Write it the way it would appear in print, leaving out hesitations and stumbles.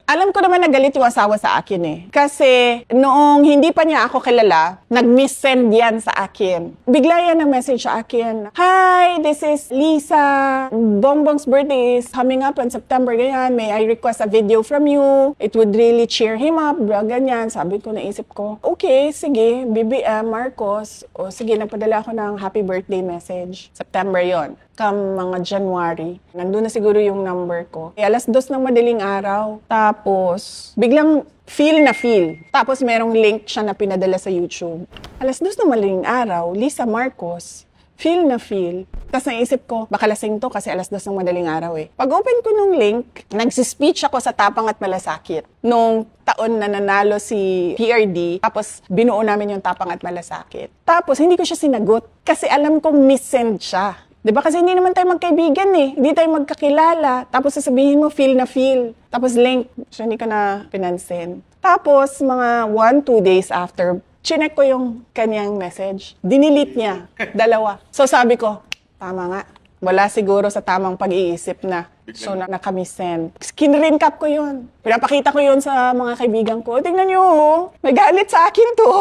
Alam ko naman na galit yung asawa sa akin eh. Kasi noong hindi pa niya ako kilala, nag-miss-send yan sa akin. Bigla yan ang message sa akin. Hi, this is Lisa. Bongbong's birthday is coming up in September. Ganyan, may I request a video from you? It would really cheer him up. Bro, ganyan. Sabi ko, naisip ko, okay, sige, BBM, Marcos. O sige, nagpadala ako ng happy birthday message. September yon. Come mga January. Nandun na siguro yung number ko. Alas 2 ng madaling araw. Tapos, biglang feel na feel. Tapos merong link siya na pinadala sa YouTube. Alas 2 ng madaling araw, Lisa Marcos, feel na feel. Tapos naisip ko, baka lasing to kasi alas 2 ng madaling araw eh. Pag open ko nung link, nagsispeech ako sa Tapang at Malasakit. Nung taon na nanalo si PRD, tapos binuo namin yung Tapang at Malasakit. Tapos hindi ko siya sinagot kasi alam kong miss-send siya. Diba? Kasi hindi naman tayo magkaibigan eh. Hindi tayo magkakilala. Tapos sasabihin mo, feel na feel. Tapos link. So, hindi ko na pinansin. Tapos, mga 1-2 days after, chinek ko yung kanyang message. Dinilit niya. 2. So, sabi ko, tama nga. Wala siguro sa tamang pag-iisip na. So, nakamisend. Kinrecap ko yun. Pinapakita ko yun sa mga kaibigan ko. Tingnan nyo, may galit sa akin to.